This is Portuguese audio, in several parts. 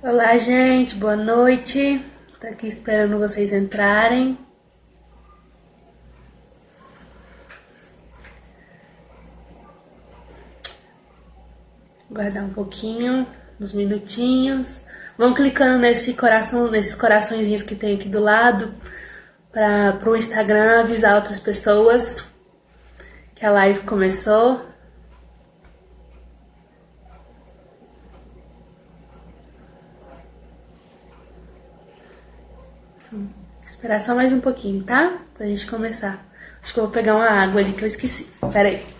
Olá, gente, boa noite. Tô aqui esperando vocês entrarem. Guardar um pouquinho, uns minutinhos. Vão clicando nesse coração, nesses coraçõezinhos que tem aqui do lado, para o Instagram avisar outras pessoas que a live começou. Esperar só mais um pouquinho, tá? Pra gente começar. Acho que eu vou pegar uma água ali que eu esqueci. Pera aí.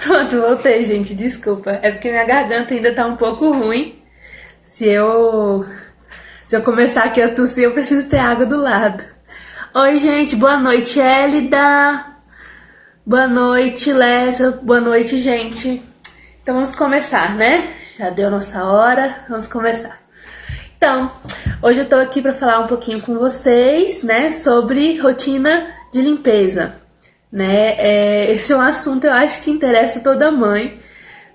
Pronto, voltei, gente. Desculpa. É porque minha garganta ainda tá um pouco ruim. Se eu começar aqui a tossir, eu preciso ter água do lado. Oi, gente. Boa noite, Elida. Boa noite, Lessa. Boa noite, gente. Então vamos começar, né? Já deu nossa hora. Vamos começar. Então, hoje eu tô aqui pra falar um pouquinho com vocês, né, sobre rotina de limpeza. Né? Esse é um assunto eu acho que interessa toda mãe,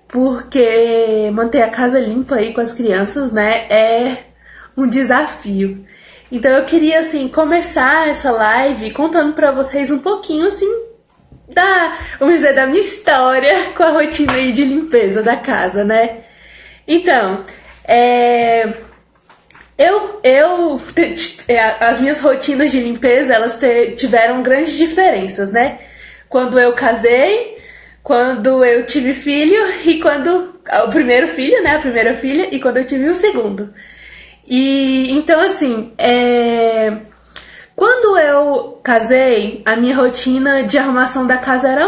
porque manter a casa limpa aí com as crianças, né, é um desafio. Então eu queria assim começar essa live contando pra vocês um pouquinho assim vamos dizer, da minha história com a rotina aí de limpeza da casa, né? Então, as minhas rotinas de limpeza, elas tiveram grandes diferenças, né? Quando eu casei, quando eu tive filho e o primeiro filho, né? A primeira filha e quando eu tive o segundo. E então, assim, quando eu casei, a minha rotina de arrumação da casa era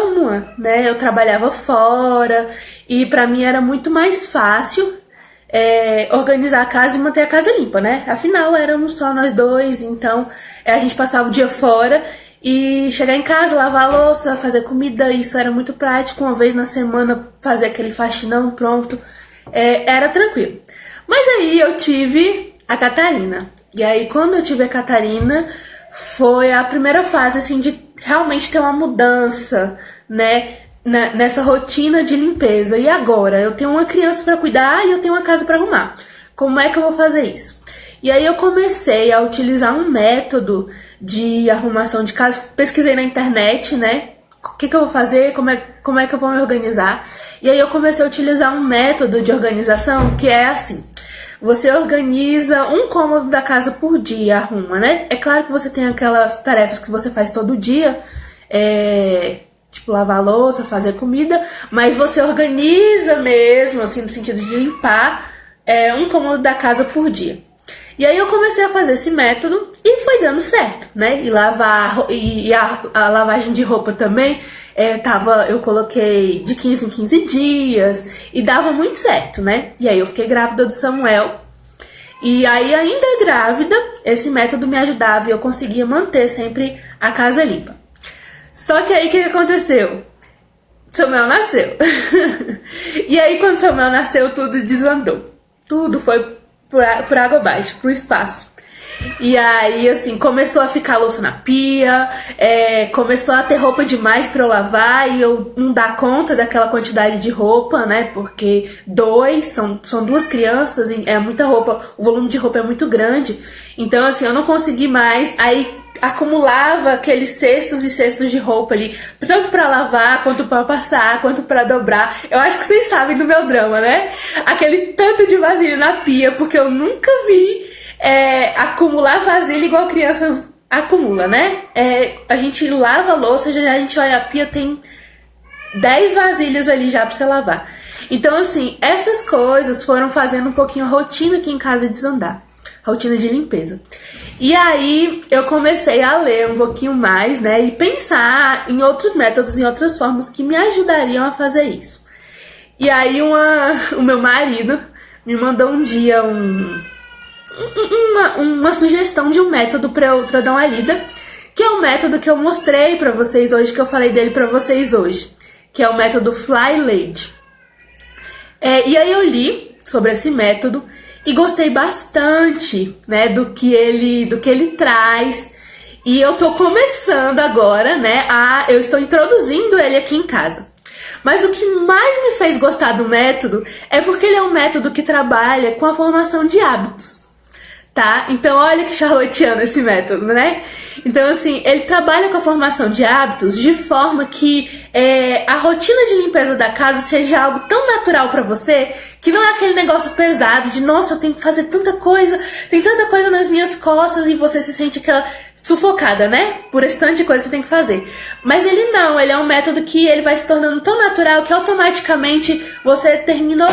né? Eu trabalhava fora e pra mim era muito mais fácil organizar a casa e manter a casa limpa, né? Afinal, éramos só nós dois, então a gente passava o dia fora e chegar em casa, lavar a louça, fazer comida, isso era muito prático. Uma vez na semana fazer aquele faxinão, pronto, era tranquilo. Mas aí eu tive a Catarina. E aí quando eu tive a Catarina, foi a primeira fase, assim, de realmente ter uma mudança, né? Nessa rotina de limpeza. E agora? Eu tenho uma criança para cuidar e eu tenho uma casa para arrumar. Como é que eu vou fazer isso? E aí eu comecei a utilizar um método de arrumação de casa. Pesquisei na internet, né? O que eu vou fazer? Como é que eu vou me organizar? E aí eu comecei a utilizar um método de organização que é assim. Você organiza um cômodo da casa por dia, arruma, né? É claro que você tem aquelas tarefas que você faz todo dia, tipo lavar a louça, fazer comida, mas você organiza mesmo, assim, no sentido de limpar um cômodo da casa por dia. E aí eu comecei a fazer esse método e foi dando certo, né? E a lavagem de roupa também, eu coloquei de 15 em 15 dias e dava muito certo, né? E aí eu fiquei grávida do Samuel. E aí, ainda grávida, esse método me ajudava e eu conseguia manter sempre a casa limpa. Só que aí o que aconteceu? Samuel nasceu. E aí quando Samuel nasceu, tudo desandou. Tudo foi por água abaixo, pro espaço. E aí, assim, começou a ficar louça na pia, começou a ter roupa demais pra eu lavar e eu não dar conta daquela quantidade de roupa, né? Porque são duas crianças, é muita roupa, o volume de roupa é muito grande. Então, assim, eu não consegui mais. Aí acumulava aqueles cestos e cestos de roupa ali, tanto pra lavar, quanto pra passar, quanto pra dobrar. Eu acho que vocês sabem do meu drama, né? Aquele tanto de vasilha na pia, porque eu nunca vi acumular vasilha igual criança acumula, né? A gente lava a louça, já a gente olha a pia, tem 10 vasilhas ali já pra você lavar. Então, assim, essas coisas foram fazendo um pouquinho a rotina aqui em casa desandar. Rotina de limpeza. E aí eu comecei a ler um pouquinho mais, né? E pensar em outros métodos, em outras formas que me ajudariam a fazer isso. E aí o meu marido me mandou um dia uma sugestão de um método pra eu dar uma lida, que é o método que eu mostrei pra vocês hoje, que eu falei dele pra vocês hoje, que é o método Fly Lady. E aí eu li sobre esse método e gostei bastante, né, do que ele traz. E eu tô começando agora, né, eu estou introduzindo ele aqui em casa. Mas o que mais me fez gostar do método é porque ele é um método que trabalha com a formação de hábitos, tá? Então olha que charlotiano esse método, né? Então assim, ele trabalha com a formação de hábitos de forma que a rotina de limpeza da casa seja algo tão natural pra você, que não é aquele negócio pesado de, nossa, eu tenho que fazer tanta coisa, tem tanta coisa nas minhas costas, e você se sente aquela sufocada, né? Por esse tanto de coisa que você tem que fazer. Mas ele não, ele é um método que ele vai se tornando tão natural que automaticamente você terminou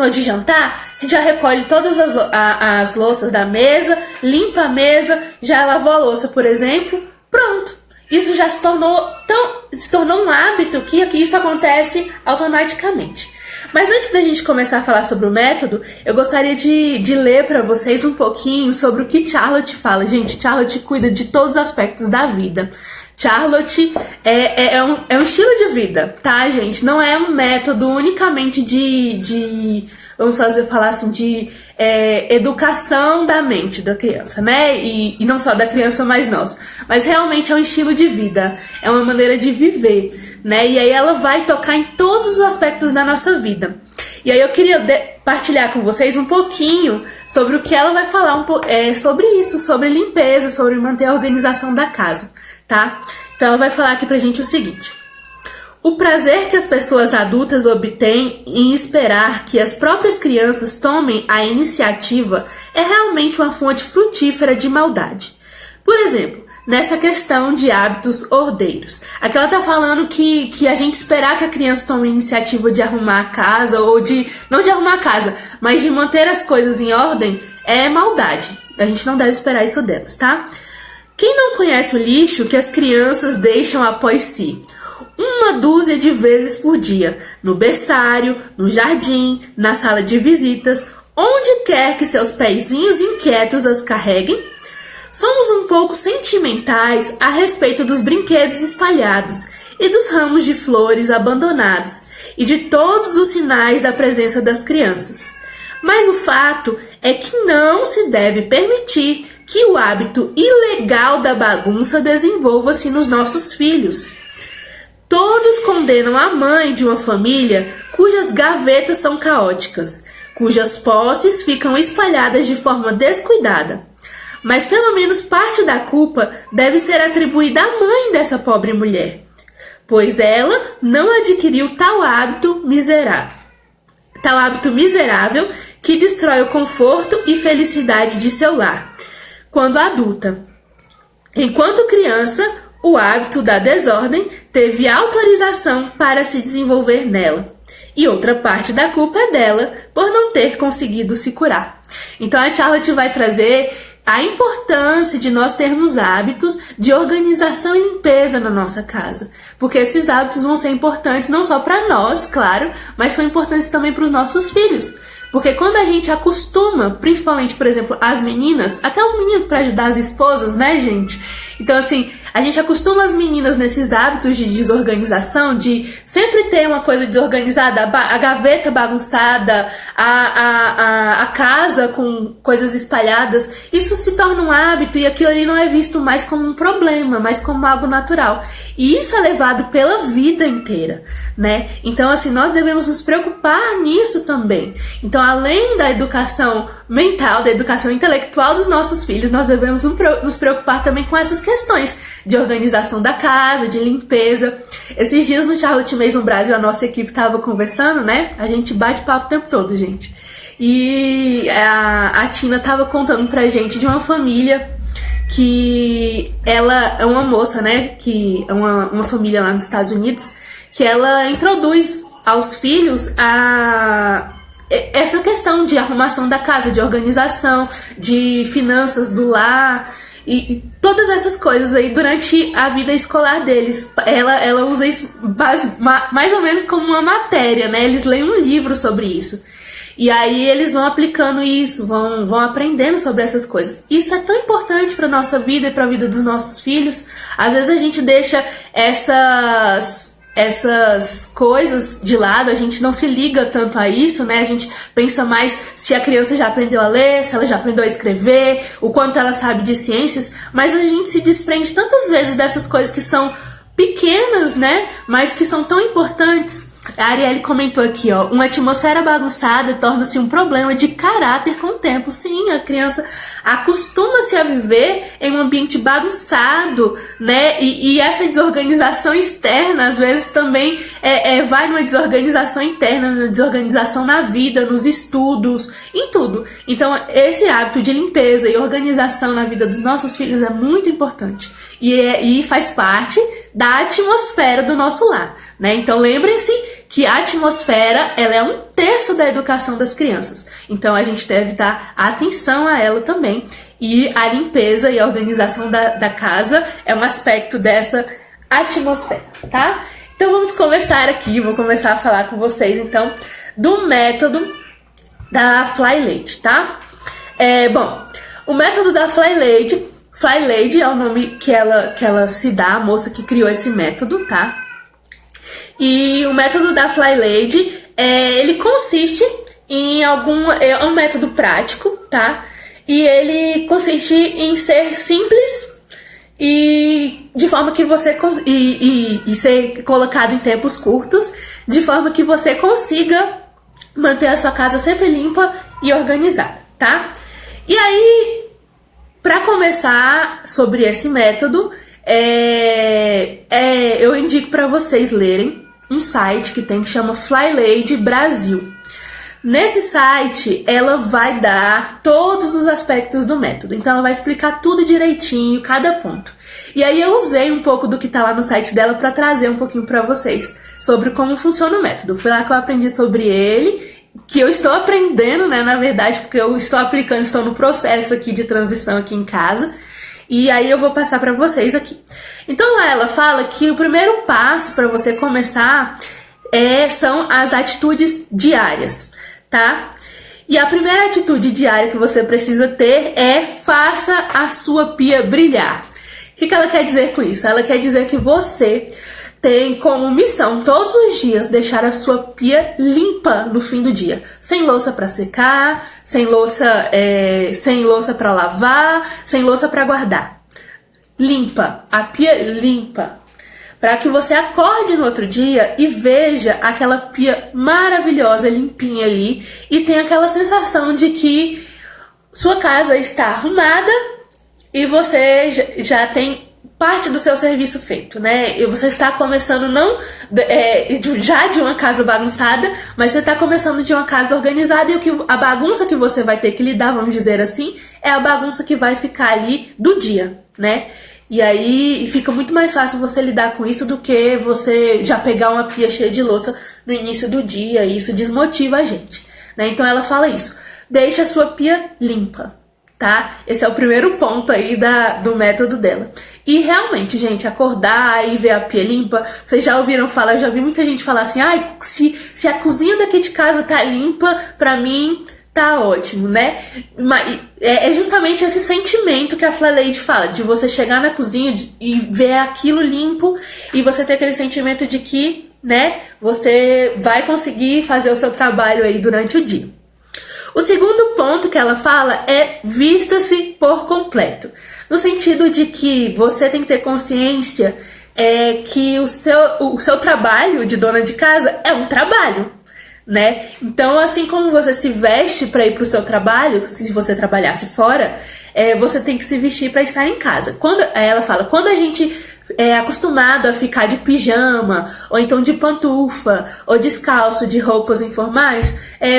de jantar, já recolhe todas as louças da mesa, limpa a mesa, já lavou a louça, por exemplo, pronto. Isso já se tornou um hábito que isso acontece automaticamente. Mas antes da gente começar a falar sobre o método, eu gostaria de ler para vocês um pouquinho sobre o que Charlotte fala. Gente, Charlotte cuida de todos os aspectos da vida. Charlotte é um estilo de vida, tá, gente? Não é um método unicamente vamos falar assim, de educação da mente da criança, né? E não só da criança, mas nossa. Mas realmente é um estilo de vida, é uma maneira de viver, né? E aí ela vai tocar em todos os aspectos da nossa vida. E aí eu queria partilhar com vocês um pouquinho sobre o que ela vai falar sobre isso, sobre limpeza, sobre manter a organização da casa, tá? Então ela vai falar aqui pra gente o seguinte: o prazer que as pessoas adultas obtêm em esperar que as próprias crianças tomem a iniciativa é realmente uma fonte frutífera de maldade. Por exemplo, nessa questão de hábitos ordeiros. Aqui ela tá falando que a gente esperar que a criança tome a iniciativa de arrumar a casa, ou não de arrumar a casa, mas de manter as coisas em ordem, é maldade. A gente não deve esperar isso delas, tá? Quem não conhece o lixo que as crianças deixam após si? Uma dúzia de vezes por dia, no berçário, no jardim, na sala de visitas, onde quer que seus pezinhos inquietos as carreguem? Somos um pouco sentimentais a respeito dos brinquedos espalhados e dos ramos de flores abandonados e de todos os sinais da presença das crianças. Mas o fato é que não se deve permitir que o hábito ilegal da bagunça desenvolva-se nos nossos filhos. Todos condenam a mãe de uma família cujas gavetas são caóticas, cujas posses ficam espalhadas de forma descuidada. Mas pelo menos parte da culpa deve ser atribuída à mãe dessa pobre mulher, pois ela não adquiriu tal hábito miserável que destrói o conforto e felicidade de seu lar, quando adulta. Enquanto criança, o hábito da desordem teve autorização para se desenvolver nela, e outra parte da culpa é dela por não ter conseguido se curar. Então a Charlotte vai trazer a importância de nós termos hábitos de organização e limpeza na nossa casa, porque esses hábitos vão ser importantes não só para nós, claro, mas são importantes também para os nossos filhos. Porque quando a gente acostuma, principalmente, por exemplo, as meninas, até os meninos para ajudar as esposas, né, gente? Então, assim, a gente acostuma as meninas nesses hábitos de desorganização, de sempre ter uma coisa desorganizada, a gaveta bagunçada, a casa com coisas espalhadas. Isso se torna um hábito e aquilo ali não é visto mais como um problema, mas como algo natural. E isso é levado pela vida inteira, né? Então, assim, nós devemos nos preocupar nisso também. Então, além da educação mental, da educação intelectual dos nossos filhos, nós devemos nos preocupar também com essas questões de organização da casa, de limpeza. Esses dias no Charlotte Mason Brasil, a nossa equipe estava conversando, né? A gente bate papo o tempo todo, gente. E a Tina estava contando pra gente de uma família que ela é uma moça, né? Que é uma família lá nos Estados Unidos, que ela introduz aos filhos essa questão de arrumação da casa, de organização, de finanças do lar e todas essas coisas aí durante a vida escolar deles. Ela usa isso mais ou menos como uma matéria, né? Eles leem um livro sobre isso. E aí eles vão aplicando isso, vão aprendendo sobre essas coisas. Isso é tão importante para nossa vida e para a vida dos nossos filhos. Às vezes a gente deixa essas coisas de lado, a gente não se liga tanto a isso, né? A gente pensa mais se a criança já aprendeu a ler, se ela já aprendeu a escrever, o quanto ela sabe de ciências, mas a gente se desprende tantas vezes dessas coisas que são pequenas, né? Mas que são tão importantes. A Arielle comentou aqui, ó, uma atmosfera bagunçada torna-se um problema de caráter com o tempo. Sim, a criança acostuma-se a viver em um ambiente bagunçado, né? E essa desorganização externa, às vezes, também vai numa desorganização interna, numa desorganização na vida, nos estudos, em tudo. Então, esse hábito de limpeza e organização na vida dos nossos filhos é muito importante. E faz parte da atmosfera do nosso lar, né? Então lembrem-se que a atmosfera, ela é 1/3 da educação das crianças. Então a gente deve dar atenção a ela também. E a limpeza e a organização da casa é um aspecto dessa atmosfera, tá? Então vamos conversar aqui, vou começar a falar com vocês então do método da Fly Lady, tá? Bom, o método da Fly Lady é o nome que ela se dá, a moça que criou esse método, tá? E o método da Fly Lady, ele consiste em é um método prático, tá? E ele consiste em ser simples e de forma que você e ser colocado em tempos curtos, de forma que você consiga manter a sua casa sempre limpa e organizada, tá? E aí, para começar sobre esse método, eu indico para vocês lerem um site que chama Fly Lady Brasil. Nesse site, ela vai dar todos os aspectos do método. Então, ela vai explicar tudo direitinho, cada ponto. E aí, eu usei um pouco do que tá lá no site dela para trazer um pouquinho para vocês sobre como funciona o método. Foi lá que eu aprendi sobre ele, que eu estou aprendendo, né, na verdade, porque eu estou aplicando, estou no processo aqui de transição aqui em casa. E aí eu vou passar para vocês aqui. Então lá ela fala que o primeiro passo para você começar são as atitudes diárias, tá? E a primeira atitude diária que você precisa ter é faça a sua pia brilhar. O que ela quer dizer com isso? Ela quer dizer que você tem como missão todos os dias deixar a sua pia limpa no fim do dia, sem louça para secar, sem louça para lavar, sem louça para guardar. Limpa, a pia limpa, para que você acorde no outro dia e veja aquela pia maravilhosa, limpinha ali, e tenha aquela sensação de que sua casa está arrumada e você já tem parte do seu serviço feito, né? E você está começando já de uma casa bagunçada, mas você está começando de uma casa organizada, e a bagunça que você vai ter que lidar, vamos dizer assim, é a bagunça que vai ficar ali do dia, né? E aí fica muito mais fácil você lidar com isso do que você já pegar uma pia cheia de louça no início do dia, e isso desmotiva a gente, né? Então ela fala isso: deixe a sua pia limpa, tá? Esse é o primeiro ponto aí do método dela. E realmente, gente, acordar e ver a pia limpa, vocês já ouviram falar, eu já vi muita gente falar assim: se a cozinha daqui de casa tá limpa, pra mim tá ótimo, né? Mas é justamente esse sentimento que a Fly Lady fala, de você chegar na cozinha e ver aquilo limpo, e você ter aquele sentimento de que, né, você vai conseguir fazer o seu trabalho aí durante o dia. O segundo ponto que ela fala é vista-se por completo. No sentido de que você tem que ter consciência que o seu trabalho de dona de casa é um trabalho, né? Então, assim como você se veste para ir para o seu trabalho, se você trabalhasse fora, você tem que se vestir para estar em casa. Ela fala, quando a gente é acostumado a ficar de pijama, ou então de pantufa, ou descalço, de roupas informais,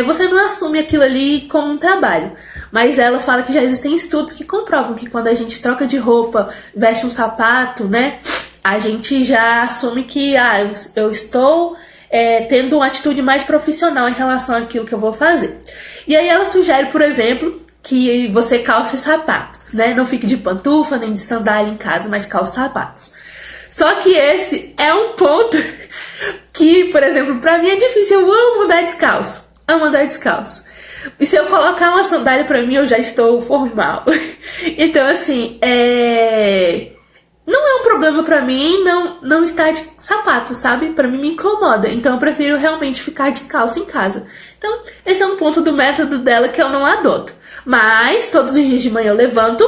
você não assume aquilo ali como um trabalho. Mas ela fala que já existem estudos que comprovam que quando a gente troca de roupa, veste um sapato, né, a gente já assume que eu estou tendo uma atitude mais profissional em relação àquilo que eu vou fazer. E aí ela sugere, por exemplo, que você calce sapatos, né? Não fique de pantufa nem de sandália em casa, mas calce sapatos. Só que esse é um ponto que, por exemplo, pra mim é difícil. Eu amo andar descalço. Amo andar descalço. E se eu colocar uma sandália pra mim, eu já estou formal. Então, assim, não é um problema pra mim não estar de sapato, sabe? Pra mim me incomoda. Então eu prefiro realmente ficar descalço em casa. Então, esse é um ponto do método dela que eu não adoto. Mas, todos os dias de manhã eu levanto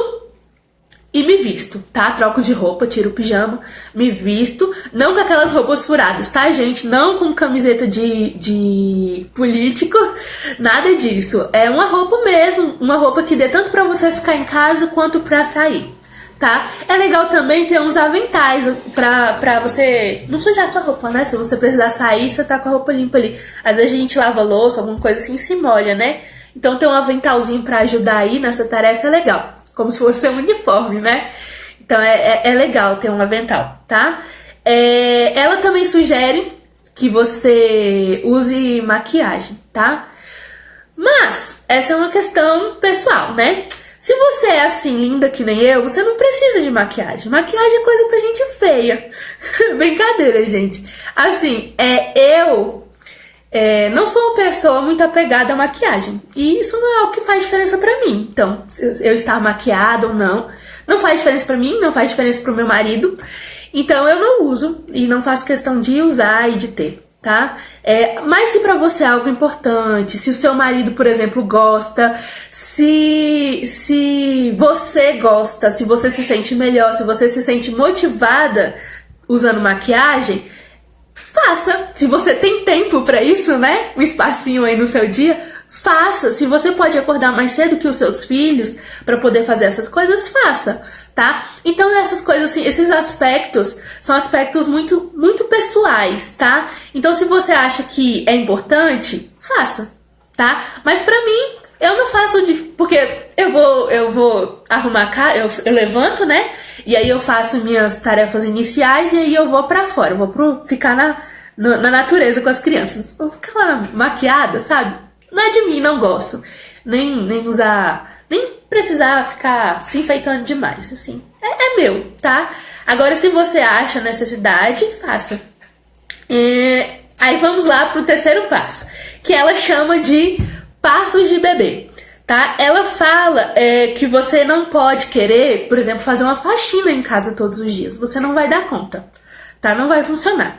e me visto, tá? Troco de roupa, tiro o pijama, me visto. Não com aquelas roupas furadas, tá, gente? Não com camiseta de político, nada disso. É uma roupa mesmo, uma roupa que dê tanto pra você ficar em casa quanto pra sair, tá? É legal também ter uns aventais pra você não sujar sua roupa, né? Se você precisar sair, você tá com a roupa limpa ali. Às vezes a gente lava louça, alguma coisa assim, se molha, né? Então ter um aventalzinho pra ajudar aí nessa tarefa é legal. Como se fosse um uniforme, né? Então é legal ter um avental, tá? Ela também sugere que você use maquiagem, tá? Mas essa é uma questão pessoal, né? Se você é assim, linda que nem eu, você não precisa de maquiagem. Maquiagem é coisa pra gente feia. Brincadeira, gente. Assim, eu não sou uma pessoa muito apegada à maquiagem. E isso não é algo que faz diferença pra mim. Então, se eu estar maquiada ou não faz diferença pra mim, não faz diferença pro meu marido. Então, eu não uso e não faço questão de usar e de ter, tá? Mas se pra você é algo importante, se o seu marido, por exemplo, gosta, se você gosta, se você se sente melhor, se você se sente motivada usando maquiagem, faça. Se você tem tempo pra isso, né? Um espacinho aí no seu dia, faça. Se você pode acordar mais cedo que os seus filhos pra poder fazer essas coisas, faça, tá? Então essas coisas assim, esses aspectos são aspectos muito, muito pessoais, tá? Então se você acha que é importante, faça, tá? Mas pra mim, eu não faço porque eu vou arrumar a casa, eu levanto, né? E aí eu faço minhas tarefas iniciais e aí eu vou pra fora. Eu vou ficar na natureza com as crianças. Vou ficar lá maquiada, sabe? Não é de mim, não gosto. Nem usar, nem precisar ficar se enfeitando demais, assim. É meu, tá? Agora, se você acha necessidade, faça. Aí vamos lá pro terceiro passo, que ela chama de passos de bebê, tá? Ela fala que você não pode querer, por exemplo, fazer uma faxina em casa todos os dias. Você não vai dar conta, tá? Não vai funcionar.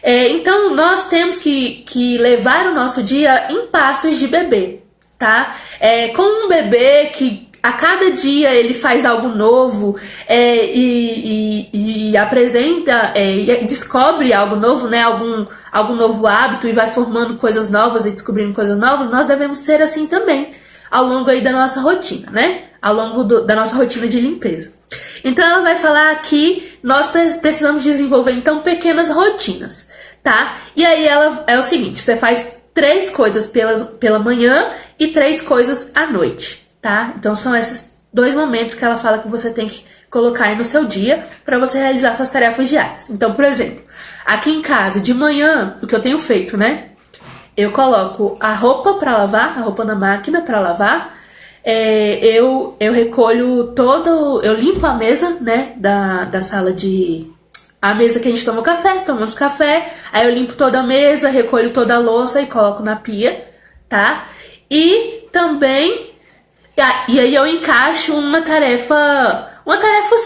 Então, nós temos que levar o nosso dia em passos de bebê, tá? Com um bebê que a cada dia ele faz algo novo e apresenta e descobre algo novo, né? Algum novo hábito e vai formando coisas novas e descobrindo coisas novas. Nós devemos ser assim também ao longo aí da nossa rotina, né? Ao longo da nossa rotina de limpeza. Então ela vai falar que nós precisamos desenvolver então pequenas rotinas, tá? E aí é o seguinte, você faz 3 coisas pela manhã e 3 coisas à noite, tá? Então são esses 2 momentos que ela fala que você tem que colocar aí no seu dia para você realizar suas tarefas diárias. Então, por exemplo, aqui em casa, de manhã, o que eu tenho feito, né? Eu coloco a roupa para lavar, a roupa na máquina para lavar. Eu recolho eu limpo a mesa, né, da sala a mesa que a gente toma café, tomamos café, aí eu limpo toda a mesa, recolho toda a louça e coloco na pia, tá? E também, e aí eu encaixo uma tarefa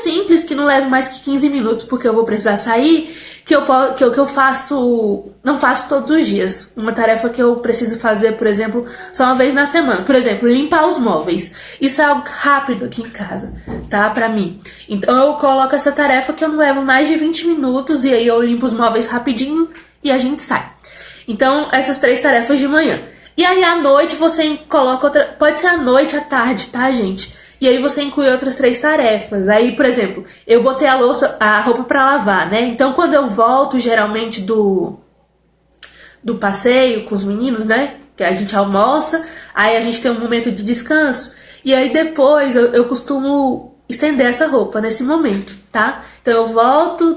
simples, que não leva mais que 15 minutos, porque eu vou precisar sair, que eu faço, não faço todos os dias. Uma tarefa que eu preciso fazer, por exemplo, só uma vez na semana. Por exemplo, limpar os móveis. Isso é algo rápido aqui em casa, tá? Pra mim. Então eu coloco essa tarefa que eu não levo mais de 20 minutos, e aí eu limpo os móveis rapidinho e a gente sai. Então, essas 3 tarefas de manhã. E aí à noite você coloca outra, pode ser à noite, à tarde, tá, gente? E aí você inclui outras 3 tarefas. Aí, por exemplo, eu botei a roupa pra lavar, né? Então, quando eu volto, geralmente, do passeio com os meninos, né? Que a gente almoça, aí a gente tem um momento de descanso. E aí, depois, eu costumo estender essa roupa nesse momento, tá? Então, eu volto,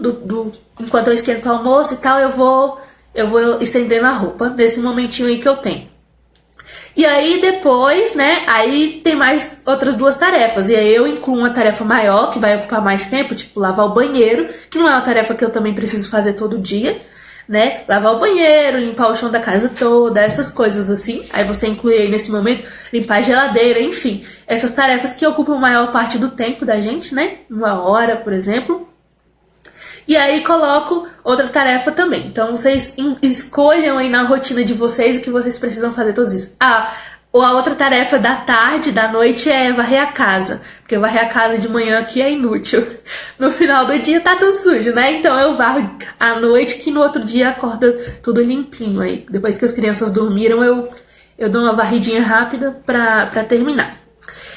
enquanto eu esquento o almoço e tal, eu vou eu vou estendendo a roupa nesse momentinho aí que eu tenho. E aí depois, né, aí tem mais outras 2 tarefas. E aí eu incluo uma tarefa maior, que vai ocupar mais tempo, tipo lavar o banheiro, que não é uma tarefa que eu também preciso fazer todo dia, né? Lavar o banheiro, limpar o chão da casa toda, essas coisas assim. Aí você inclui aí nesse momento, limpar a geladeira, enfim. Essas tarefas que ocupam a maior parte do tempo da gente, né? 1 hora, por exemplo. E aí coloco outra tarefa também. Então vocês escolham aí na rotina de vocês o que vocês precisam fazer todos isso. Ou a outra tarefa da tarde, da noite é varrer a casa. Porque varrer a casa de manhã aqui é inútil. No final do dia tá tudo sujo, né? Então eu varro à noite, que no outro dia acorda tudo limpinho aí. Depois que as crianças dormiram, eu dou uma varridinha rápida pra terminar.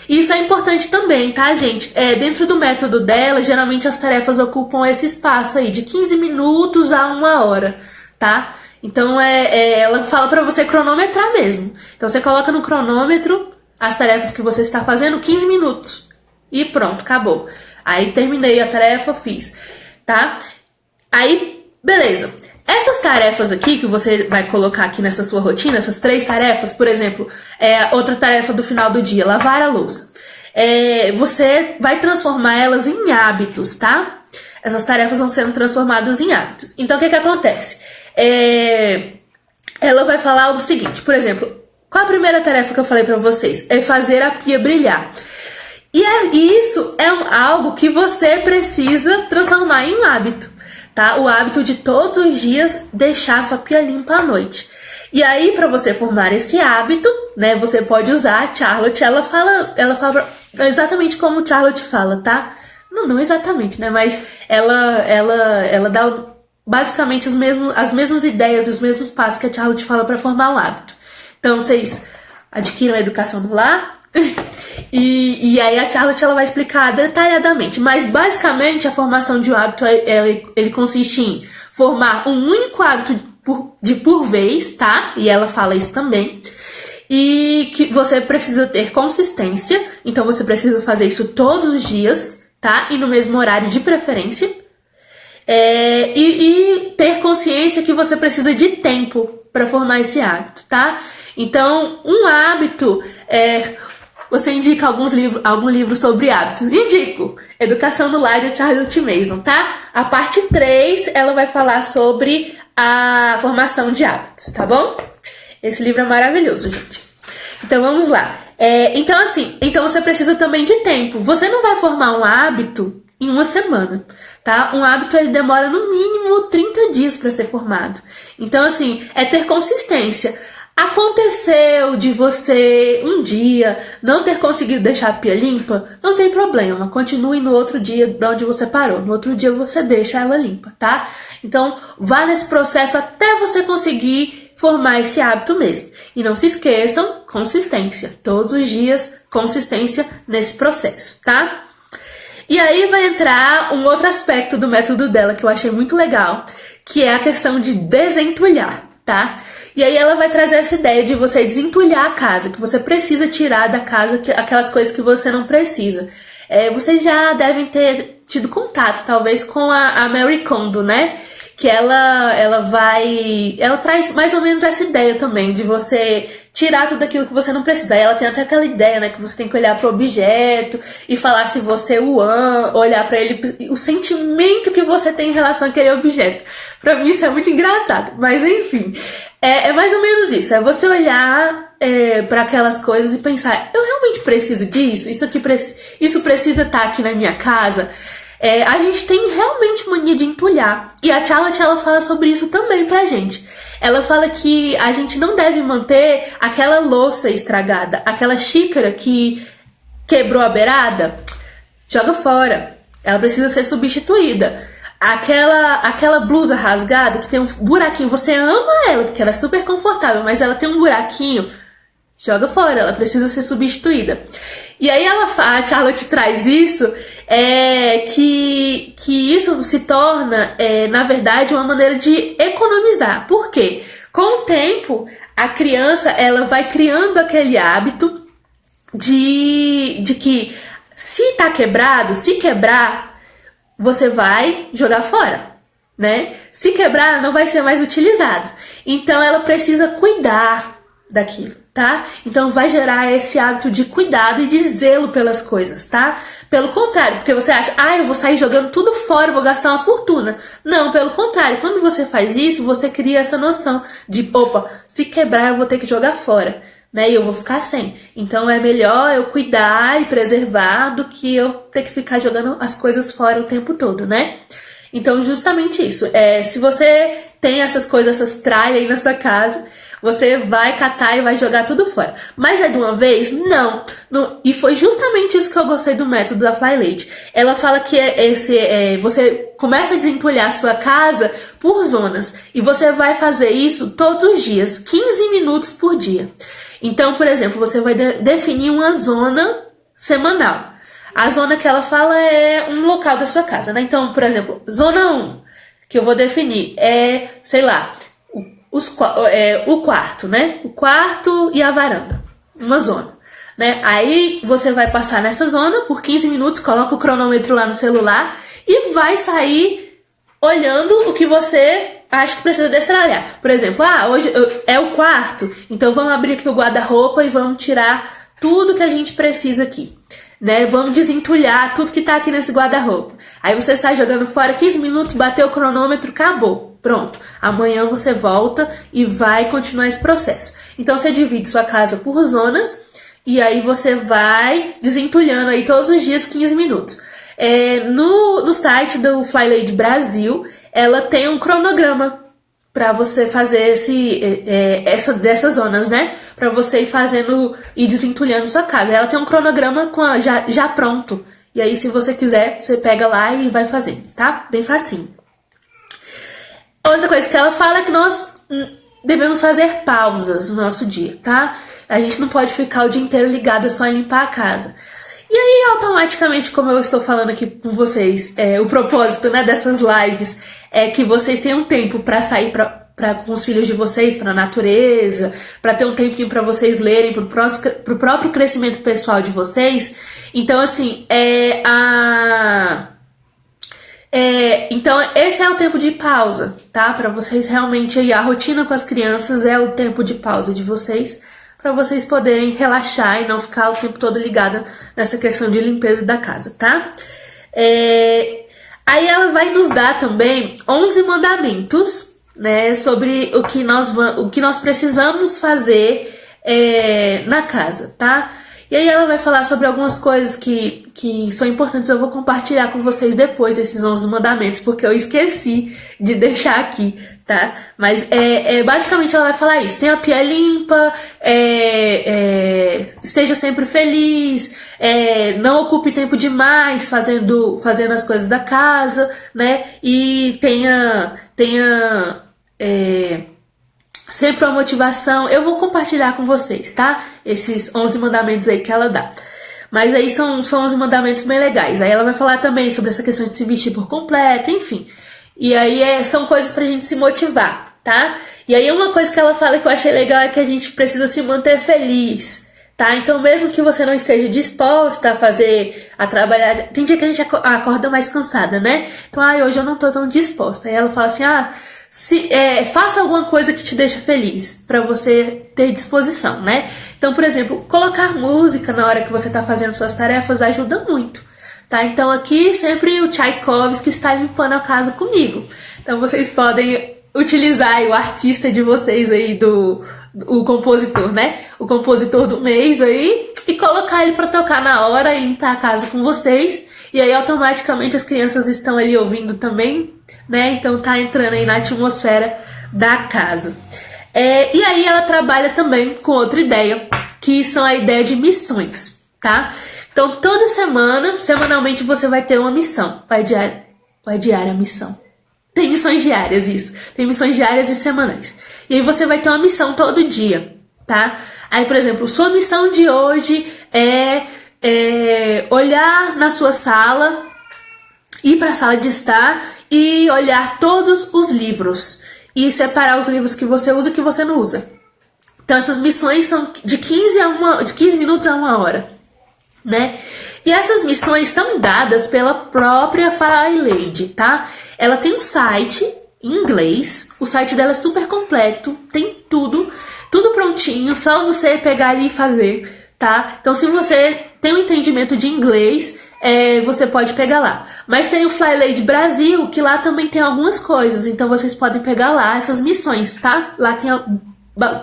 Isso é importante também, tá, gente? Dentro do método dela, geralmente as tarefas ocupam esse espaço aí, de 15 minutos a 1 hora, tá? Então, ela fala pra você cronometrar mesmo. Então, você coloca no cronômetro as tarefas que você está fazendo, 15 minutos. E pronto, acabou. Aí, terminei a tarefa, fiz, tá? Aí, beleza. Essas tarefas aqui que você vai colocar aqui nessa sua rotina, essas 3 tarefas, por exemplo, outra tarefa do final do dia, lavar a louça. Você vai transformar elas em hábitos, tá? Essas tarefas vão sendo transformadas em hábitos. Então, o que acontece? Ela vai falar o seguinte, por exemplo, qual a primeira tarefa que eu falei pra vocês? É fazer a pia brilhar. E isso é algo que você precisa transformar em um hábito. Tá? O hábito de todos os dias deixar sua pia limpa à noite. E aí, para você formar esse hábito, né, você pode usar a Charlotte. Ela fala exatamente como o Charlotte fala, tá? Não exatamente, né? Mas ela dá basicamente as mesmas ideias, os mesmos passos que a Charlotte fala para formar um hábito. Então, vocês adquiram a educação no lar. E aí a Charlotte ela vai explicar detalhadamente, mas basicamente a formação de um hábito ele consiste em formar um único hábito por vez, tá? E ela fala isso também. E que você precisa ter consistência, então você precisa fazer isso todos os dias, tá? E no mesmo horário de preferência. E ter consciência que você precisa de tempo para formar esse hábito, tá? Então, um hábito você indica algum livro sobre hábitos? Indico! Educação no Lar de Charlotte Mason, tá? A parte 3, ela vai falar sobre a formação de hábitos, tá bom? Esse livro é maravilhoso, gente. Então, vamos lá. Então você precisa também de tempo. Você não vai formar um hábito em 1 semana, tá? Um hábito, ele demora no mínimo 30 dias para ser formado. Então, assim, é ter consistência. Aconteceu de você um dia não ter conseguido deixar a pia limpa, não tem problema, continue no outro dia de onde você parou. No outro dia você deixa ela limpa, tá? Então, vá nesse processo até você conseguir formar esse hábito mesmo. E não se esqueçam, consistência. Todos os dias, consistência nesse processo, tá? E aí vai entrar um outro aspecto do método dela que eu achei muito legal, que é a questão de desentulhar, tá? E aí ela vai trazer essa ideia de você desentulhar a casa, que você precisa tirar da casa aquelas coisas que você não precisa. Vocês já devem ter tido contato, talvez, com a Marie Kondo, né? Que ela traz mais ou menos essa ideia também, de você tirar tudo aquilo que você não precisa. Aí ela tem até aquela ideia, né, que você tem que olhar pro objeto e falar se você o ama, olhar pra ele, o sentimento que você tem em relação àquele objeto. Pra mim isso é muito engraçado, mas enfim, é mais ou menos isso. É você olhar para aquelas coisas e pensar, eu realmente preciso disso? Isso precisa estar aqui na minha casa? A gente tem realmente mania de entulhar. E a Charlotte, ela fala sobre isso também pra gente. Ela fala que a gente não deve manter aquela louça estragada, aquela xícara que quebrou a beirada, joga fora. Ela precisa ser substituída. Aquela blusa rasgada que tem um buraquinho, você ama ela porque ela é super confortável, mas ela tem um buraquinho, joga fora, ela precisa ser substituída. E aí a Charlotte traz isso, que isso se torna, na verdade, uma maneira de economizar. Por quê? Com o tempo, a criança ela vai criando aquele hábito de que se tá quebrado, se quebrar, você vai jogar fora. né? Se quebrar, não vai ser mais utilizado. Então ela precisa cuidar daquilo, tá? Então vai gerar esse hábito de cuidado e de zelo pelas coisas, tá? Pelo contrário, porque você acha, eu vou sair jogando tudo fora, vou gastar uma fortuna. Não, pelo contrário, quando você faz isso, você cria essa noção de, opa, se quebrar eu vou ter que jogar fora, né? E eu vou ficar sem. Então é melhor eu cuidar e preservar do que eu ter que ficar jogando as coisas fora o tempo todo, né? Então justamente isso. Se você tem essas coisas, essas tralhas aí na sua casa, você vai catar e vai jogar tudo fora. Mas é de uma vez? Não. E foi justamente isso que eu gostei do método da Fly Lady. Ela fala que você começa a desentulhar a sua casa por zonas. E você vai fazer isso todos os dias, 15 minutos por dia. Então, por exemplo, você vai definir uma zona semanal. A zona que ela fala é um local da sua casa, né? Então, por exemplo, zona 1, que eu vou definir, sei lá, o quarto, né? O quarto e a varanda. Uma zona, né? Aí você vai passar nessa zona por 15 minutos, coloca o cronômetro lá no celular e vai sair olhando o que você acha que precisa destralhar. Por exemplo, hoje é o quarto, então vamos abrir aqui o guarda-roupa e vamos tirar tudo que a gente precisa aqui, né? Vamos desentulhar tudo que tá aqui nesse guarda-roupa. Aí você sai jogando fora 15 minutos, bateu o cronômetro, acabou. Pronto. Amanhã você volta e vai continuar esse processo. Então você divide sua casa por zonas e aí você vai desentulhando aí todos os dias 15 minutos. No site do Fly Lady Brasil, ela tem um cronograma para você fazer dessas zonas, né? Para você ir fazendo e desentulhando sua casa. Ela tem um cronograma já pronto. E aí, se você quiser, você pega lá e vai fazendo, tá? Bem facinho. Outra coisa que ela fala é que nós devemos fazer pausas no nosso dia, tá? A gente não pode ficar o dia inteiro ligada só em limpar a casa. E aí, automaticamente, como eu estou falando aqui com vocês, o propósito, né, dessas lives é que vocês tenham tempo para sair com os filhos de vocês, para a natureza, para ter um tempinho para vocês lerem, pro próprio crescimento pessoal de vocês. Então, assim, então esse é o tempo de pausa, tá? Para vocês realmente, a rotina com as crianças é o tempo de pausa de vocês, para vocês poderem relaxar e não ficar o tempo todo ligada nessa questão de limpeza da casa, tá? Aí ela vai nos dar também 11 mandamentos, né, sobre o que nós precisamos fazer na casa, tá? E aí ela vai falar sobre algumas coisas que são importantes. Eu vou compartilhar com vocês depois esses 11 mandamentos, porque eu esqueci de deixar aqui, tá? Mas basicamente ela vai falar isso. Tenha a pia limpa, esteja sempre feliz, não ocupe tempo demais fazendo as coisas da casa, né? E tenha sempre uma motivação. Eu vou compartilhar com vocês, tá? Esses 11 mandamentos aí que ela dá. Mas aí são 11 mandamentos bem legais. Aí ela vai falar também sobre essa questão de se vestir por completo, enfim. E aí são coisas pra gente se motivar, tá? E aí uma coisa que ela fala que eu achei legal é que a gente precisa se manter feliz, tá? Então mesmo que você não esteja disposta a trabalhar... Tem dia que a gente acorda mais cansada, né? Então, hoje eu não tô tão disposta. Aí ela fala assim, faça alguma coisa que te deixa feliz, pra você ter disposição, né? Então, por exemplo, colocar música na hora que você tá fazendo suas tarefas ajuda muito, tá? Então aqui sempre o Tchaikovsky está limpando a casa comigo. Então vocês podem utilizar o artista de vocês aí, o compositor, né? O compositor do mês aí, e colocar ele pra tocar na hora e limpar a casa com vocês. E aí automaticamente as crianças estão ali ouvindo também, né? Então tá entrando aí na atmosfera da casa. E aí ela trabalha também com outra ideia, que são a ideia de missões, tá? Então toda semanalmente você vai ter uma missão. Vai diária a missão. Tem missões diárias, isso. Tem missões diárias e semanais. E aí você vai ter uma missão todo dia, tá? Aí, por exemplo, sua missão de hoje é olhar na sua sala, ir para a sala de estar e olhar todos os livros e separar os livros que você usa e que você não usa. Então essas missões são de 15 minutos a 1 hora, né? E essas missões são dadas pela própria Fly Lady, tá? Ela tem um site em inglês, o site dela é super completo, tem tudo prontinho, só você pegar ali e fazer, tá? Então se você tem um entendimento de inglês, você pode pegar lá. Mas tem o FlyLady Brasil, que lá também tem algumas coisas, então vocês podem pegar lá essas missões, tá? Lá tem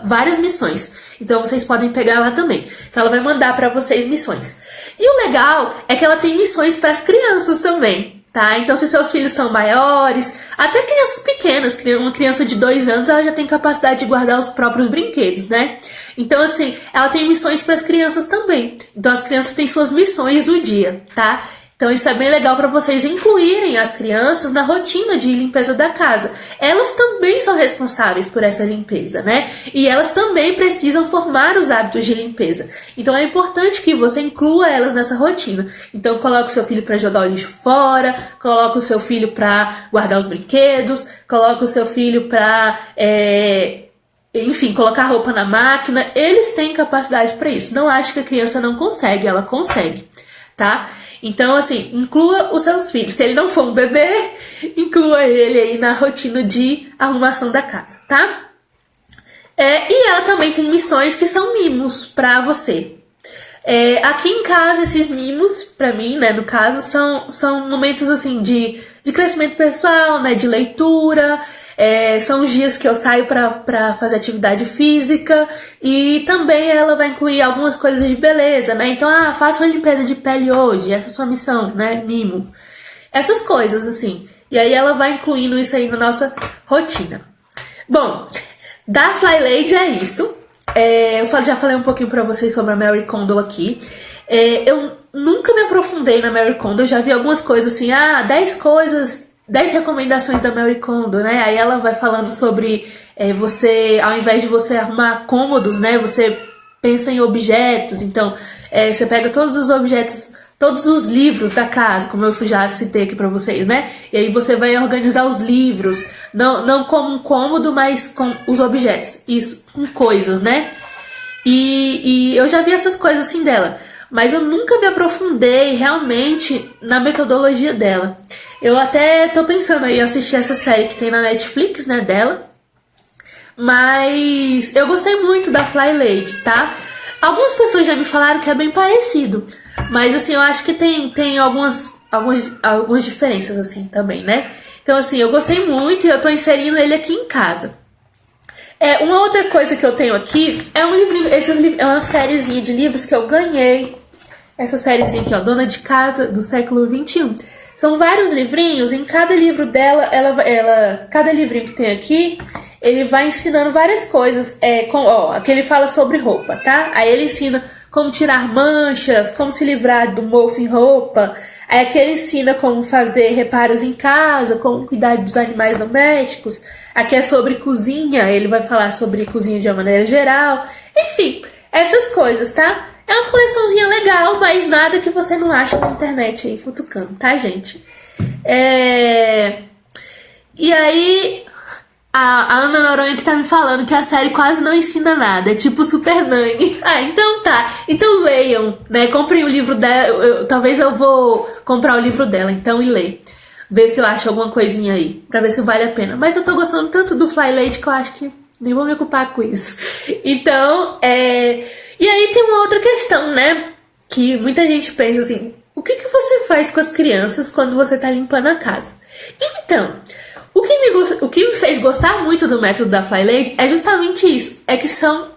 várias missões, então vocês podem pegar lá também. Então ela vai mandar pra vocês missões. E o legal é que ela tem missões para as crianças também, tá? Então se seus filhos são maiores, até crianças pequenas, uma criança de 2 anos, ela já tem capacidade de guardar os próprios brinquedos, né? Então assim, ela tem missões para as crianças também. Então as crianças têm suas missões do dia, tá? Então isso é bem legal para vocês incluírem as crianças na rotina de limpeza da casa. Elas também são responsáveis por essa limpeza, né? E elas também precisam formar os hábitos de limpeza. Então é importante que você inclua elas nessa rotina. Então coloque o seu filho para jogar o lixo fora, coloque o seu filho para guardar os brinquedos, coloque o seu filho para enfim, colocar roupa na máquina. Eles têm capacidade para isso. Não acho que a criança não consegue, ela consegue, tá? Então, assim, inclua os seus filhos. Se ele não for um bebê, inclua ele aí na rotina de arrumação da casa, tá? E ela também tem missões que são mimos pra você. Aqui em casa, esses mimos, pra mim, né, no caso, são momentos, assim, de crescimento pessoal, né, de leitura. São os dias que eu saio pra fazer atividade física. E também ela vai incluir algumas coisas de beleza, né? Então, faça uma limpeza de pele hoje, essa é a sua missão, né? Mimo. Essas coisas, assim. E aí ela vai incluindo isso aí na nossa rotina. Bom, da FlyLady é isso. Eu já falei um pouquinho pra vocês sobre a Marie Kondo aqui. Eu nunca me aprofundei na Marie Kondo. Eu já vi algumas coisas assim, 10 recomendações da Marie Kondo, né? Aí ela vai falando sobre você, ao invés de você arrumar cômodos, né? Você pensa em objetos. Então, você pega todos os objetos, todos os livros da casa, como eu já citei aqui pra vocês, né? E aí você vai organizar os livros, não como um cômodo, mas com os objetos. Isso, com coisas, né? E eu já vi essas coisas assim dela. Mas eu nunca me aprofundei realmente na metodologia dela. Eu até tô pensando aí em assistir essa série que tem na Netflix, né, dela. Mas eu gostei muito da FlyLady, tá? Algumas pessoas já me falaram que é bem parecido. Mas assim, eu acho que tem algumas diferenças assim também, né? Então assim, eu gostei muito e eu tô inserindo ele aqui em casa. Uma outra coisa que eu tenho aqui é um livrinho, é uma sériezinha de livros que eu ganhei. Essa sériezinha aqui, ó, Dona de Casa do século XXI. São vários livrinhos, em cada livro dela, cada livrinho que tem aqui, ele vai ensinando várias coisas. Aqui ele fala sobre roupa, tá? Aí ele ensina como tirar manchas, como se livrar do mofo em roupa. Aí aqui ele ensina como fazer reparos em casa, como cuidar dos animais domésticos. Aqui é sobre cozinha, ele vai falar sobre cozinha de uma maneira geral. Enfim, essas coisas, tá? É uma coleçãozinha legal, mas nada que você não acha na internet aí, futucando, tá, gente? E aí, a Ana Noronha que tá me falando que a série quase não ensina nada, é tipo Super Nanny. Então tá. Então leiam, né? Comprem o livro dela. Talvez eu vou comprar o livro dela, então, e ler. Ver se eu acho alguma coisinha aí, pra ver se vale a pena. Mas eu tô gostando tanto do FlyLady que eu acho que nem vou me ocupar com isso. Então, E aí tem uma outra questão, né? Que muita gente pensa assim, o que você faz com as crianças quando você tá limpando a casa? Então, o que me fez gostar muito do método da FlyLady é justamente isso. É que são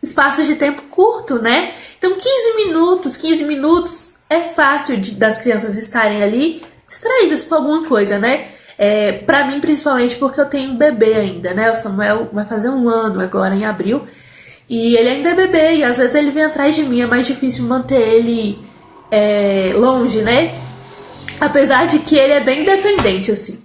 espaços de tempo curto, né? Então 15 minutos é fácil das crianças estarem ali distraídas por alguma coisa, né? Pra mim, principalmente porque eu tenho um bebê ainda, né? O Samuel vai fazer 1 ano agora em abril. E ele ainda é bebê e às vezes ele vem atrás de mim. É mais difícil manter ele longe, né? Apesar de que ele é bem independente, assim.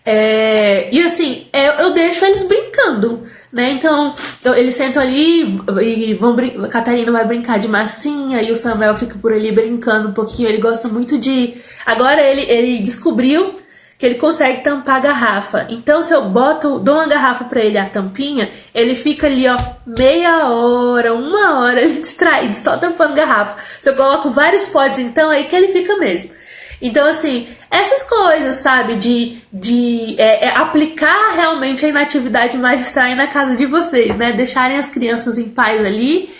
E assim, eu deixo eles brincando, né? Então, eles sentam ali e a Catarina vai brincar de massinha e o Samuel fica por ali brincando um pouquinho. Ele gosta muito de... Agora ele descobriu que ele consegue tampar a garrafa. Então, se eu dou uma garrafa pra ele, a tampinha, ele fica ali, ó, meia hora, 1 hora, distraído, só tampando garrafa. Se eu coloco vários potes, então, aí que ele fica mesmo. Então, assim, essas coisas, sabe? De aplicar realmente a inatividade magistral aí na casa de vocês, né? Deixarem as crianças em paz ali,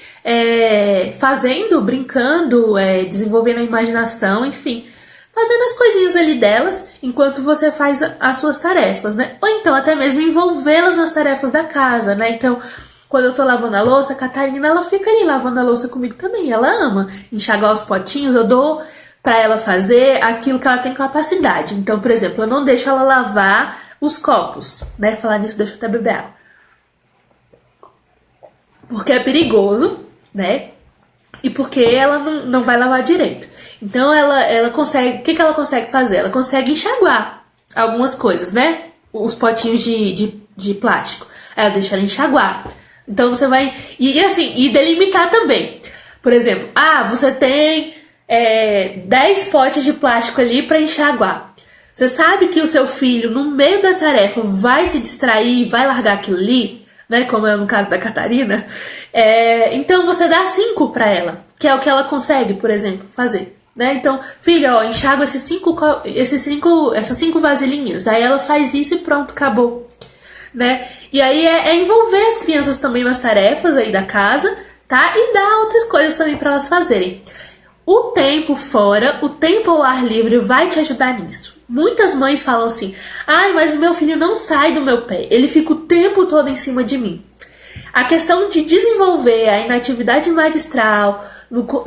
fazendo, brincando, desenvolvendo a imaginação, enfim. Fazendo as coisinhas ali delas enquanto você faz as suas tarefas, né? Ou então até mesmo envolvê-las nas tarefas da casa, né? Então, quando eu tô lavando a louça, a Catarina, ela fica ali lavando a louça comigo também. Ela ama enxagar os potinhos, eu dou pra ela fazer aquilo que ela tem capacidade. Então, por exemplo, eu não deixo ela lavar os copos, né? Falar nisso, deixa eu até beber água. Porque é perigoso, né? E porque ela não vai lavar direito. Então ela consegue. O que ela consegue fazer? Ela consegue enxaguar algumas coisas, né? Os potinhos de plástico. Ela deixa ela enxaguar. Então você vai. E delimitar também. Por exemplo, você tem 10 potes de plástico ali para enxaguar. Você sabe que o seu filho, no meio da tarefa, vai se distrair, vai largar aquilo ali, né? Como é no caso da Catarina. Então você dá 5 para ela, que é o que ela consegue, por exemplo, fazer. Né? Então, filha, enxágua essas 5 vasilhinhas. Aí ela faz isso e pronto, acabou. Né? E aí envolver as crianças também nas tarefas aí da casa, tá? E dar outras coisas também para elas fazerem. O tempo fora, o tempo ao ar livre vai te ajudar nisso. Muitas mães falam assim: mas o meu filho não sai do meu pé, ele fica o tempo todo em cima de mim. A questão de desenvolver a inatividade magistral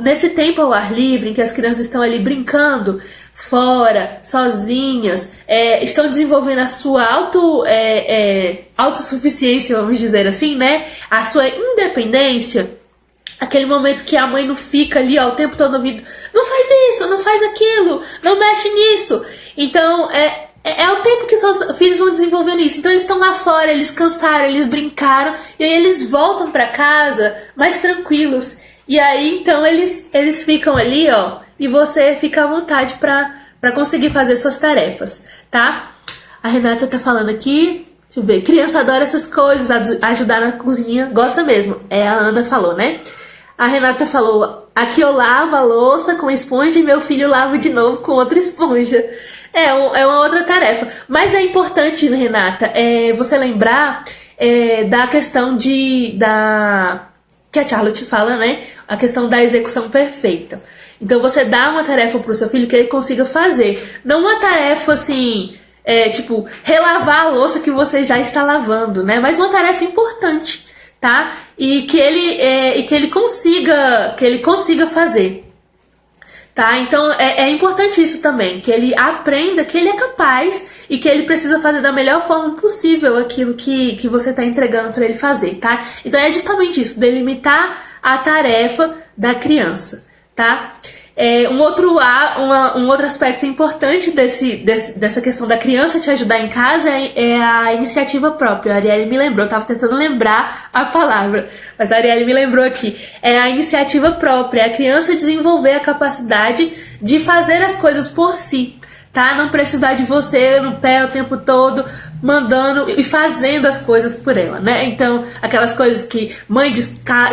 nesse tempo ao ar livre, em que as crianças estão ali brincando fora, sozinhas, estão desenvolvendo a sua autossuficiência, vamos dizer assim, né? A sua independência. Aquele momento que a mãe não fica ali o tempo todo ouvindo: não faz isso, não faz aquilo, não mexe nisso. Então, é o tempo que seus filhos vão desenvolvendo isso. Então eles estão lá fora, eles cansaram, eles brincaram, e aí eles voltam para casa mais tranquilos. E aí, então, eles ficam ali, e você fica à vontade para conseguir fazer suas tarefas, tá? A Renata tá falando aqui, deixa eu ver, criança adora essas coisas, ajudar na cozinha, gosta mesmo. A Ana falou, né? A Renata falou: aqui eu lavo a louça com esponja e meu filho lava de novo com outra esponja. É uma outra tarefa. Mas é importante, Renata, você lembrar da questão que a Charlotte fala, né? A questão da execução perfeita. Então você dá uma tarefa pro seu filho que ele consiga fazer. Não uma tarefa assim, tipo, relavar a louça que você já está lavando, né? Mas uma tarefa importante, tá? E que ele consiga fazer. Tá? Então é importante isso também, que ele aprenda que ele é capaz e que ele precisa fazer da melhor forma possível aquilo que você está entregando para ele fazer, tá? Então é justamente isso, delimitar a tarefa da criança, tá? Um outro aspecto importante dessa questão da criança te ajudar em casa é a iniciativa própria. A Arielle me lembrou, eu tava tentando lembrar a palavra, mas a Arielle me lembrou aqui. É a iniciativa própria, é a criança desenvolver a capacidade de fazer as coisas por si, tá? Não precisar de você no pé o tempo todo, mandando e fazendo as coisas por ela, né? Então, aquelas coisas que mãe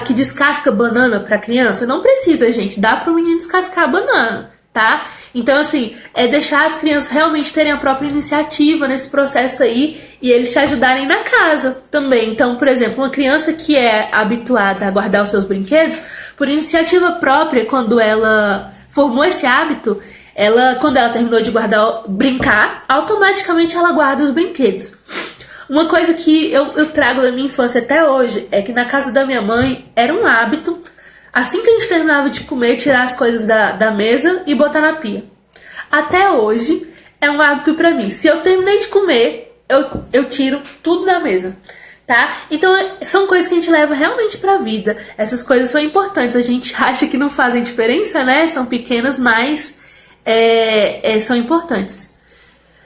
que descasca banana pra criança, não precisa, gente. Dá pro menino descascar a banana, tá? Então, assim, é deixar as crianças realmente terem a própria iniciativa nesse processo aí e eles te ajudarem na casa também. Então, por exemplo, uma criança que é habituada a guardar os seus brinquedos, por iniciativa própria, quando ela formou esse hábito, quando ela terminou de brincar, automaticamente ela guarda os brinquedos. Uma coisa que eu trago da minha infância até hoje é que na casa da minha mãe era um hábito, assim que a gente terminava de comer, tirar as coisas da mesa e botar na pia. Até hoje é um hábito pra mim. Se eu terminei de comer, eu tiro tudo da mesa, tá? Então são coisas que a gente leva realmente pra vida. Essas coisas são importantes. A gente acha que não fazem diferença, né? São pequenas, mas são importantes.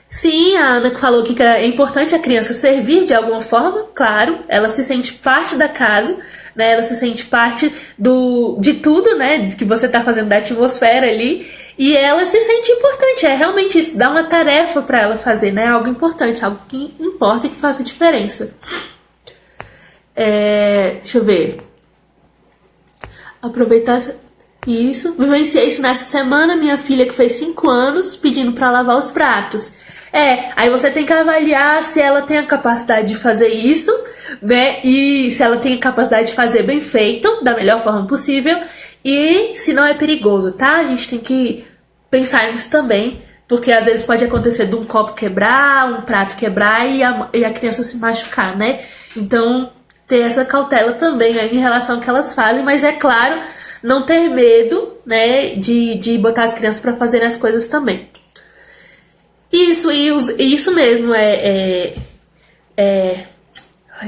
Sim, a Ana falou que é importante a criança servir de alguma forma, claro, ela se sente parte da casa, né? Ela se sente parte de tudo, né? Que você tá fazendo, da atmosfera ali, e ela se sente importante. É realmente isso, dar uma tarefa para ela fazer, né? Algo importante, algo que importa e que faça diferença. Deixa eu ver. Aproveitar. Isso, vivenciei isso nessa semana, minha filha que fez 5 anos, pedindo pra lavar os pratos. Aí você tem que avaliar se ela tem a capacidade de fazer isso, né? E se ela tem a capacidade de fazer bem feito, da melhor forma possível, e se não é perigoso, tá? A gente tem que pensar nisso também, porque às vezes pode acontecer de um copo quebrar, um prato quebrar e a criança se machucar, né? Então, ter essa cautela também aí em relação ao que elas fazem, mas é claro, não ter medo, né, de botar as crianças para fazerem as coisas também. Isso mesmo, Ai,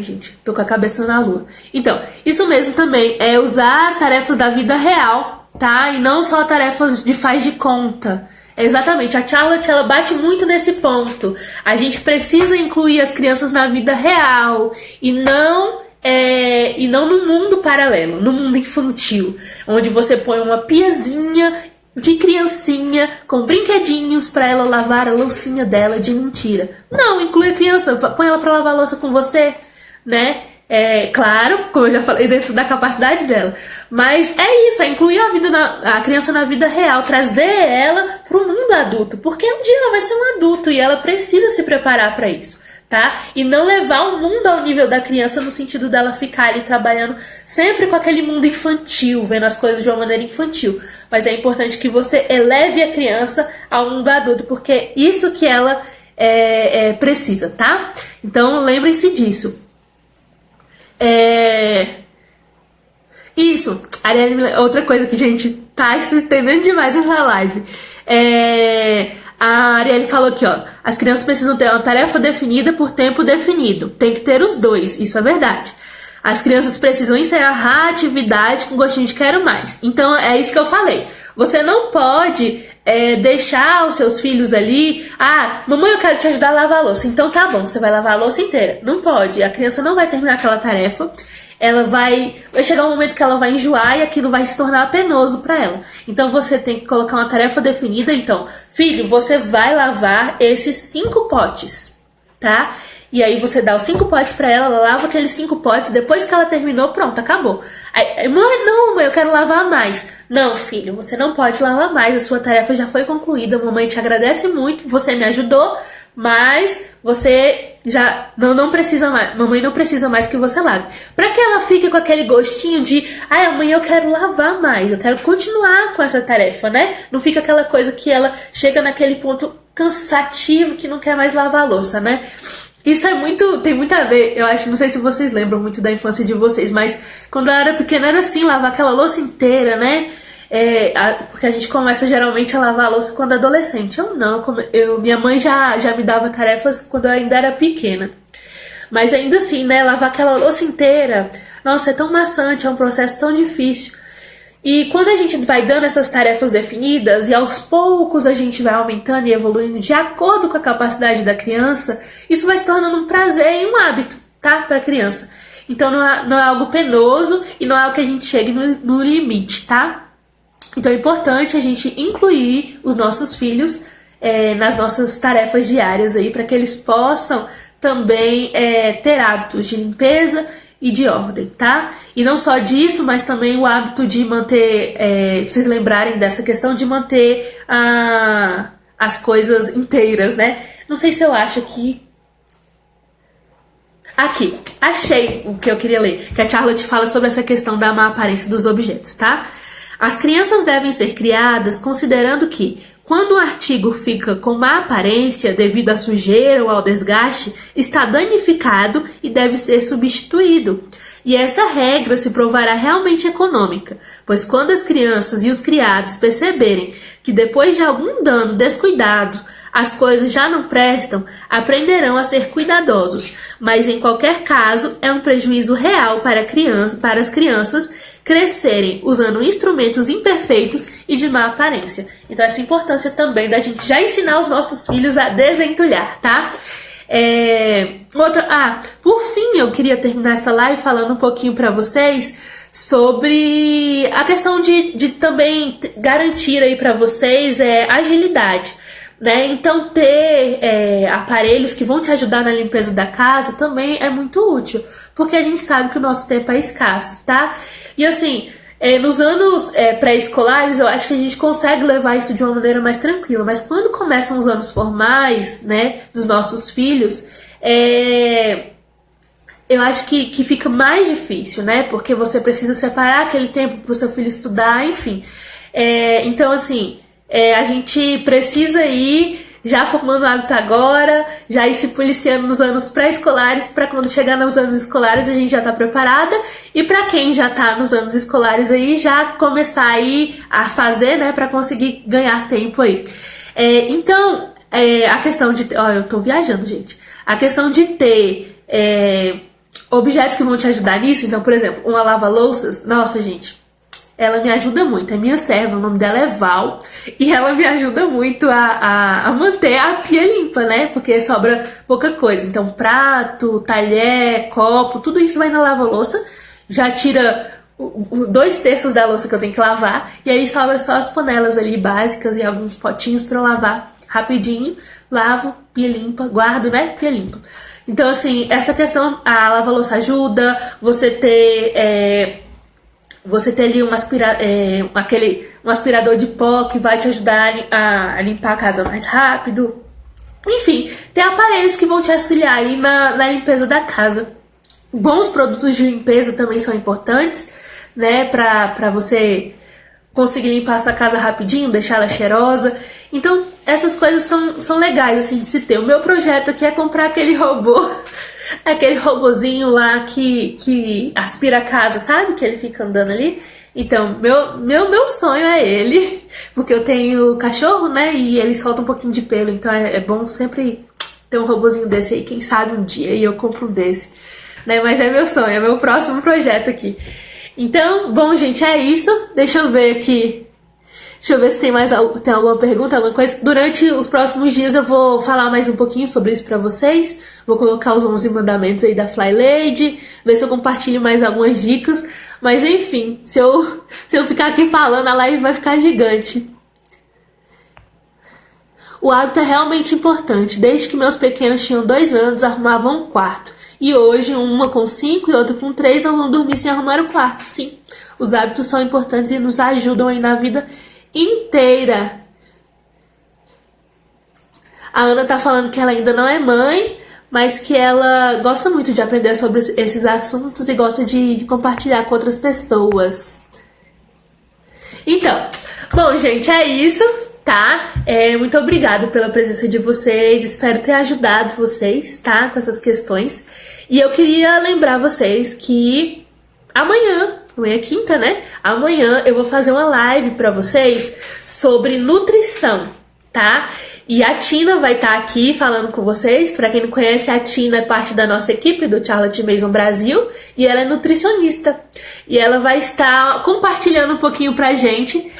gente, tô com a cabeça na lua. Então, isso mesmo também, é usar as tarefas da vida real, tá? E não só tarefas de faz de conta. Exatamente, a Charlotte, ela bate muito nesse ponto. A gente precisa incluir as crianças na vida real e não no mundo paralelo, no mundo infantil, onde você põe uma piazinha de criancinha com brinquedinhos pra ela lavar a loucinha dela de mentira. Não, inclui a criança, põe ela pra lavar a louça com você, né? Claro, como eu já falei, dentro da capacidade dela. Mas é isso, é incluir a criança na vida real, trazer ela pro mundo adulto, porque um dia ela vai ser um adulto e ela precisa se preparar pra isso, tá? E não levar o mundo ao nível da criança no sentido dela ficar ali trabalhando sempre com aquele mundo infantil, vendo as coisas de uma maneira infantil. Mas é importante que você eleve a criança ao mundo adulto, porque é isso que ela precisa, tá? Então lembrem-se disso. Isso, Arielle, outra coisa que, gente, tá se estendendo demais nessa live. A Arielle falou aqui, ó. As crianças precisam ter uma tarefa definida por tempo definido. Tem que ter os dois, isso é verdade. As crianças precisam encerrar a atividade com gostinho de quero mais. Então, é isso que eu falei. Você não pode deixar os seus filhos ali... Ah, mamãe, eu quero te ajudar a lavar a louça. Então tá bom, você vai lavar a louça inteira. Não pode, a criança não vai terminar aquela tarefa. Ela vai chegar um momento que ela vai enjoar e aquilo vai se tornar penoso para ela. Então você tem que colocar uma tarefa definida. Então, filho, você vai lavar esses 5 potes, tá? E aí você dá os 5 potes para ela, ela lava aqueles 5 potes, depois que ela terminou, pronto, acabou. Aí, mãe, eu quero lavar mais. Não, filho, você não pode lavar mais, a sua tarefa já foi concluída, mamãe te agradece muito, você me ajudou, mas você já não precisa mais, mamãe não precisa mais que você lave. Pra que ela fique com aquele gostinho de, amanhã eu quero lavar mais, eu quero continuar com essa tarefa, né? Não fica aquela coisa que ela chega naquele ponto cansativo que não quer mais lavar a louça, né? Isso tem muito a ver, eu acho, não sei se vocês lembram muito da infância de vocês, mas quando eu era pequena era assim, lavar aquela louça inteira, né? Porque a gente começa geralmente a lavar a louça quando é adolescente. Eu não, minha mãe já me dava tarefas quando eu ainda era pequena. Mas ainda assim, né, lavar aquela louça inteira, nossa, é tão maçante, é um processo tão difícil. E quando a gente vai dando essas tarefas definidas e aos poucos a gente vai aumentando e evoluindo de acordo com a capacidade da criança, isso vai se tornando um prazer e um hábito, tá, para a criança. Então não é algo penoso e não é algo que a gente chegue no limite, tá? Então é importante a gente incluir os nossos filhos nas nossas tarefas diárias aí, para que eles possam também ter hábitos de limpeza e de ordem, tá? E não só disso, mas também o hábito de manter, vocês lembrarem dessa questão de manter as coisas inteiras, né? Não sei se eu acho que... Aqui, achei o que eu queria ler, que a Charlotte fala sobre essa questão da má aparência dos objetos, tá? As crianças devem ser criadas considerando que, quando um artigo fica com má aparência devido à sujeira ou ao desgaste, está danificado e deve ser substituído. E essa regra se provará realmente econômica, pois quando as crianças e os criados perceberem que depois de algum dano descuidado, as coisas já não prestam, aprenderão a ser cuidadosos, mas em qualquer caso é um prejuízo real para as crianças crescerem usando instrumentos imperfeitos e de má aparência. Então essa importância também da gente já ensinar os nossos filhos a desentulhar, tá? Por fim, eu queria terminar essa live falando um pouquinho para vocês sobre a questão de também garantir aí para vocês agilidade, né? Então ter aparelhos que vão te ajudar na limpeza da casa também é muito útil, porque a gente sabe que o nosso tempo é escasso, tá? E assim, Nos anos pré-escolares, eu acho que a gente consegue levar isso de uma maneira mais tranquila, mas quando começam os anos formais, né, dos nossos filhos, eu acho que fica mais difícil, né, porque você precisa separar aquele tempo para o seu filho estudar, enfim. Então, assim, a gente precisa ir já formando o hábito agora, já ir se policiando nos anos pré-escolares, para quando chegar nos anos escolares a gente já tá preparada, e para quem já tá nos anos escolares aí, já começar aí a fazer, né, para conseguir ganhar tempo aí. Então, a questão de... eu tô viajando, gente. A questão de ter objetos que vão te ajudar nisso, então, por exemplo, uma lava-louças, nossa, gente, ela me ajuda muito, é minha serva, o nome dela é Val, e ela me ajuda muito a manter a pia limpa, né? Porque sobra pouca coisa. Então, prato, talher, copo, tudo isso vai na lava-louça, já tira 2/3 da louça que eu tenho que lavar, e aí sobra só as panelas ali básicas e alguns potinhos pra eu lavar rapidinho, lavo, pia limpa, guardo, né? Pia limpa. Então, assim, essa questão, a lava-louça ajuda, você ter ali um aspirador de pó que vai te ajudar a limpar a casa mais rápido. Enfim, tem aparelhos que vão te auxiliar aí na limpeza da casa. Bons produtos de limpeza também são importantes, né? Pra você conseguir limpar a sua casa rapidinho, deixar ela cheirosa. Então, essas coisas são legais, assim, de se ter. O meu projeto aqui é comprar aquele robô... aquele robozinho lá que aspira a casa, sabe? Que ele fica andando ali. Então, meu sonho é ele. Porque eu tenho cachorro, né? E ele solta um pouquinho de pelo. Então é bom sempre ter um robozinho desse aí. Quem sabe um dia e eu compro um desse. Né? Mas é meu sonho, é meu próximo projeto aqui. Então, bom, gente, é isso. Deixa eu ver aqui. Deixa eu ver se tem alguma pergunta, alguma coisa. Durante os próximos dias eu vou falar mais um pouquinho sobre isso pra vocês. Vou colocar os 11 mandamentos aí da Fly Lady, ver se eu compartilho mais algumas dicas. Mas enfim, se eu ficar aqui falando, a live vai ficar gigante. O hábito é realmente importante. Desde que meus pequenos tinham 2 anos, arrumavam um quarto. E hoje, uma com 5 e outra com 3 não vão dormir sem arrumar o quarto. Sim, os hábitos são importantes e nos ajudam aí na vida inteira. A Ana tá falando que ela ainda não é mãe, mas que ela gosta muito de aprender sobre esses assuntos e gosta de compartilhar com outras pessoas. Então, bom, gente, é isso, tá? Muito obrigada pela presença de vocês, espero ter ajudado vocês, tá? Com essas questões. E eu queria lembrar vocês que amanhã é quinta, né? Amanhã eu vou fazer uma live pra vocês sobre nutrição, tá? E a Tina vai estar aqui falando com vocês. Pra quem não conhece, a Tina é parte da nossa equipe do Charlotte Mason Brasil e ela é nutricionista. E ela vai estar compartilhando um pouquinho pra gente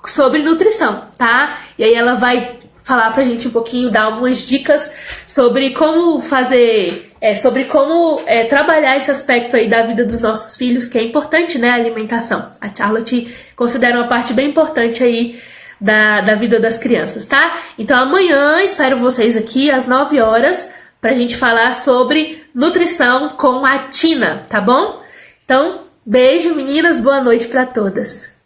sobre nutrição, tá? E aí ela vai falar pra gente um pouquinho, dar algumas dicas sobre como fazer... sobre como trabalhar esse aspecto aí da vida dos nossos filhos, que é importante, né, a alimentação. A Charlotte considera uma parte bem importante aí da vida das crianças, tá? Então amanhã espero vocês aqui às 9 horas pra gente falar sobre nutrição com a Tina, tá bom? Então, beijo meninas, boa noite pra todas.